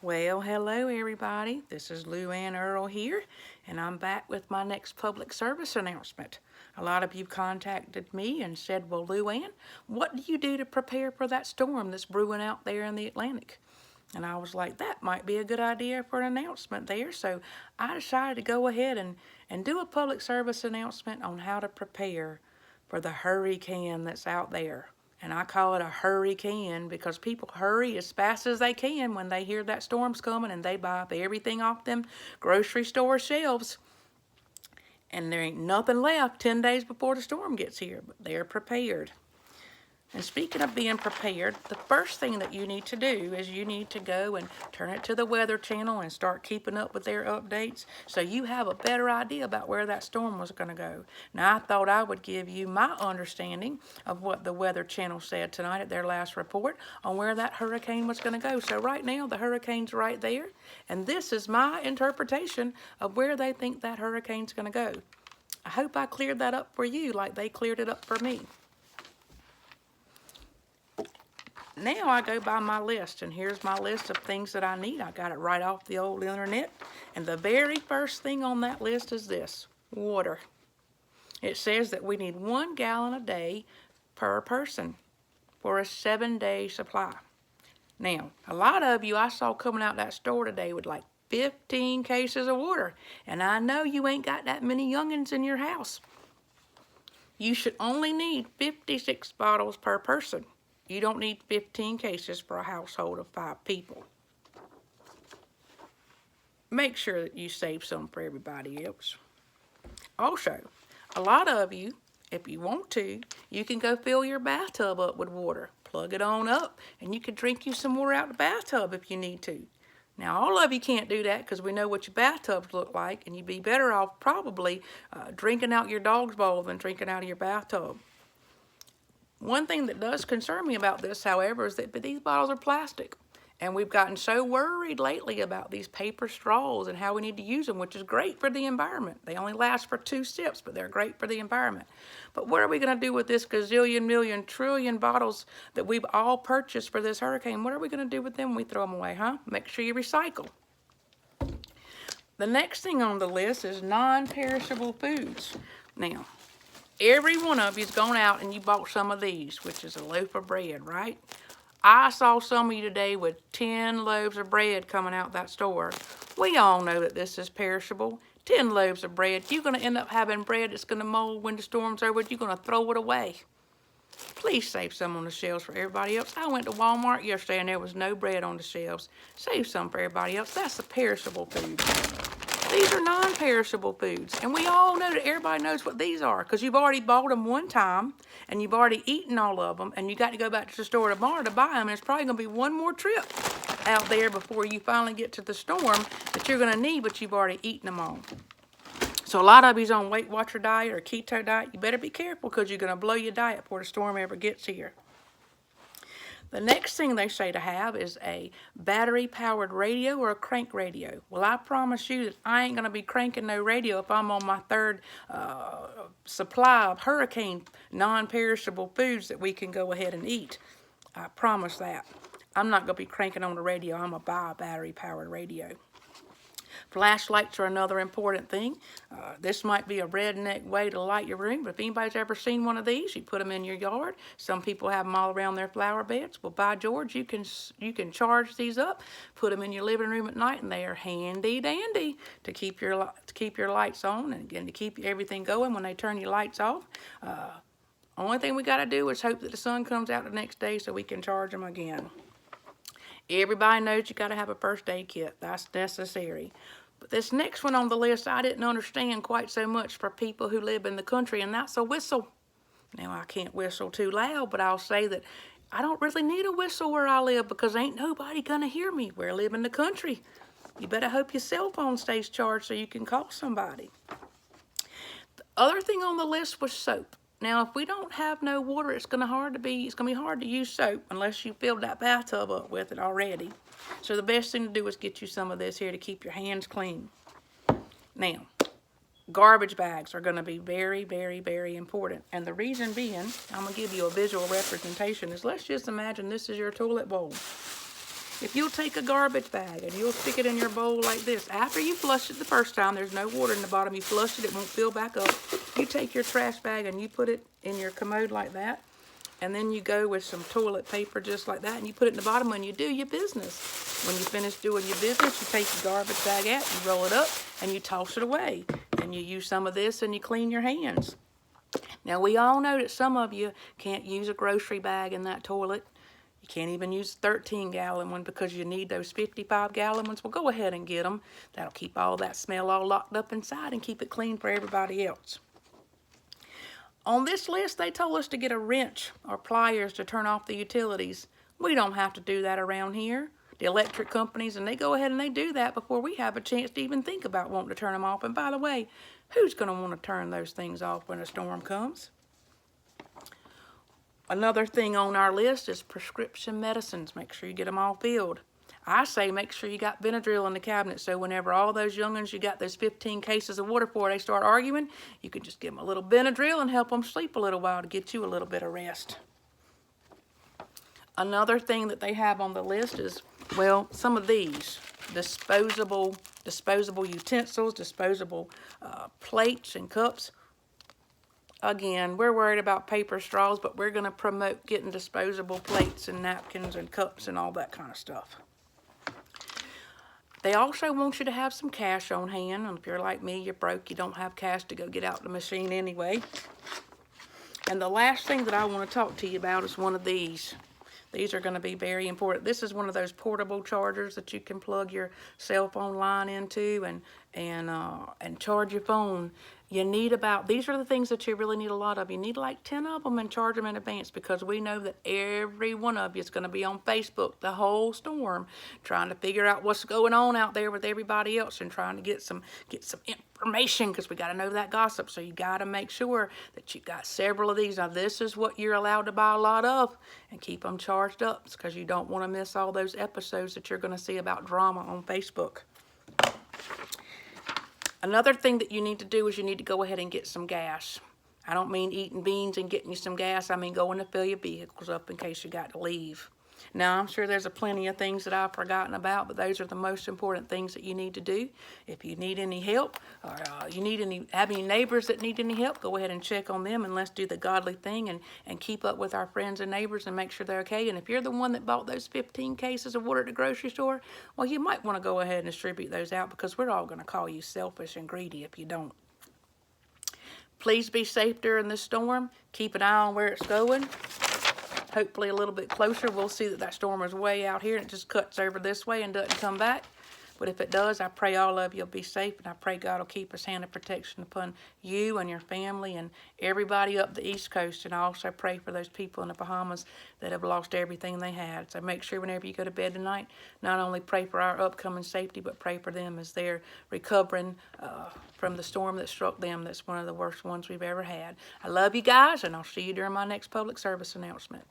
Well, hello everybody. This is Lou Ann Earl here, and I'm back with my next public service announcement. A lot of you contacted me and said, well, Lou Ann, what do you do to prepare for that storm that's brewing out there in the Atlantic? And I was like, that might be a good idea for an announcement there. So I decided to go ahead and do a public service announcement on how to prepare for the hurricane that's out there. And I call it a hurricane because people hurry as fast as they can when they hear that storm's coming, and they buy up everything off them grocery store shelves. And there ain't nothing left 10 days before the storm gets here, but they're prepared. And speaking of being prepared, the first thing that you need to do is you need to go and turn it to the Weather Channel and start keeping up with their updates so you have a better idea about where that storm was going to go. Now, I thought I would give you my understanding of what the Weather Channel said tonight at their last report on where that hurricane was going to go. So right now, the hurricane's right there, and this is my interpretation of where they think that hurricane's going to go. I hope I cleared that up for you like they cleared it up for me. Now I go by my list, and here's my list of things that I need. I got it right off the old internet, and the very first thing on that list is this: water. It says that we need 1 gallon a day per person for a 7-day supply. Now, a lot of you I saw coming out that store today with like 15 cases of water, and I know you ain't got that many youngins in your house. You should only need 56 bottles per person. You don't need 15 cases for a household of 5 people. Make sure that you save some for everybody else. Also, a lot of you, if you want to, you can go fill your bathtub up with water. Plug it on up, and you can drink you some water out the bathtub if you need to. Now, all of you can't do that because we know what your bathtubs look like, and you'd be better off probably drinking out your dog's bowl than drinking out of your bathtub. One thing that does concern me about this, however, is that these bottles are plastic. And we've gotten so worried lately about these paper straws and how we need to use them, which is great for the environment. They only last for 2 sips, but they're great for the environment. But what are we going to do with this gazillion, million, trillion bottles that we've all purchased for this hurricane? What are we going to do with them when we throw them away, huh? Make sure you recycle. The next thing on the list is non-perishable foods. Now, every one of you's gone out and you bought some of these, which is a loaf of bread, right? I saw some of you today with 10 loaves of bread coming out that store. We all know that this is perishable. 10 loaves of bread. You're going to end up having bread that's going to mold when the storm's over. You're going to throw it away. Please save some on the shelves for everybody else. I went to Walmart yesterday and there was no bread on the shelves. Save some for everybody else. That's the perishable food. These are non-perishable foods, and we all know that everybody knows what these are because you've already bought them one time, and you've already eaten all of them, and you got to go back to the store tomorrow to buy them, and it's probably going to be one more trip out there before you finally get to the storm that you're going to need, but you've already eaten them all. So a lot of you's on Weight Watcher diet or keto diet. You better be careful because you're going to blow your diet before the storm ever gets here. The next thing they say to have is a battery-powered radio or a crank radio. Well, I promise you that I ain't going to be cranking no radio if I'm on my 3rd supply of hurricane non-perishable foods that we can go ahead and eat. I promise that. I'm not going to be cranking on the radio. I'm going to buy a battery-powered radio. Flashlights are another important thing. This might be a redneck way to light your room, but if anybody's ever seen one of these, you put them in your yard. Some people have them all around their flower beds. Well, by George, you can charge these up, put them in your living room at night, and they are handy dandy to keep your lights on and again to keep everything going when they turn your lights off. Only thing we got to do is hope that the sun comes out the next day so we can charge them again. Everybody knows you got to have a first aid kit. That's necessary. But this next one on the list, I didn't understand quite so much for people who live in the country, and that's a whistle. Now, I can't whistle too loud, but I'll say that I don't really need a whistle where I live because ain't nobody going to hear me. We live in the country. You better hope your cell phone stays charged so you can call somebody. The other thing on the list was soap. Now, if we don't have no water, it's gonna be hard to use soap unless you filled that bathtub up with it already. So the best thing to do is get you some of this here to keep your hands clean. Now, garbage bags are gonna be very, very, very important. And the reason being, I'm gonna give you a visual representation, is let's just imagine this is your toilet bowl. If you'll take a garbage bag and you'll stick it in your bowl like this, after you flush it the first time, there's no water in the bottom, you flush it, it won't fill back up. You take your trash bag and you put it in your commode like that, and then you go with some toilet paper just like that, and you put it in the bottom when you do your business. When you finish doing your business, you take your garbage bag out, you roll it up, and you toss it away. And you use some of this and you clean your hands. Now, we all know that some of you can't use a grocery bag in that toilet. You can't even use a 13-gallon one because you need those 55-gallon ones. Well, go ahead and get them. That'll keep all that smell all locked up inside and keep it clean for everybody else. On this list, they told us to get a wrench or pliers to turn off the utilities. We don't have to do that around here. The electric companies, and they go ahead and they do that before we have a chance to even think about wanting to turn them off. And by the way, who's going to want to turn those things off when a storm comes? Another thing on our list is prescription medicines. Make sure you get them all filled. I say make sure you got Benadryl in the cabinet, so whenever all those young'uns you got those 15 cases of water for, they start arguing, you can just give them a little Benadryl and help them sleep a little while to get you a little bit of rest. Another thing that they have on the list is, well, some of these disposable utensils, disposable plates and cups. Again, we're worried about paper straws, but we're going to promote getting disposable plates and napkins and cups and all that kind of stuff. They also want you to have some cash on hand. And if you're like me, you're broke, you don't have cash to go get out the machine anyway. And the last thing that I want to talk to you about is one of these. These are going to be very important. This is one of those portable chargers that you can plug your cell phone line into and charge your phone. You need these are the things that you really need a lot of. You need like 10 of them and charge them in advance, because we know that every one of you is going to be on Facebook the whole storm trying to figure out what's going on out there with everybody else and trying to get some information, because we got to know that gossip. So you got to make sure that you got several of these. Now, this is what you're allowed to buy a lot of and keep them charged up, because you don't want to miss all those episodes that you're going to see about drama on Facebook. Another thing that you need to do is you need to go ahead and get some gas. I don't mean eating beans and getting you some gas. I mean going to fill your vehicles up in case you got to leave. Now, I'm sure there's plenty of things that I've forgotten about, but those are the most important things that you need to do. If you need any help, or have any neighbors that need any help, go ahead and check on them, and let's do the godly thing and keep up with our friends and neighbors and make sure they're okay. And if you're the one that bought those 15 cases of water at the grocery store, well, you might want to go ahead and distribute those out, because we're all going to call you selfish and greedy if you don't. Please be safe during this storm. Keep an eye on where it's going. Hopefully a little bit closer, we'll see that storm is way out here and it just cuts over this way and doesn't come back. But if it does, I pray all of you will be safe, and I pray God will keep his hand of protection upon you and your family and everybody up the East Coast. And I also pray for those people in the Bahamas that have lost everything they had. So make sure whenever you go to bed tonight, not only pray for our upcoming safety, but pray for them as they're recovering from the storm that struck them. That's one of the worst ones we've ever had. I love you guys, and I'll see you during my next public service announcement.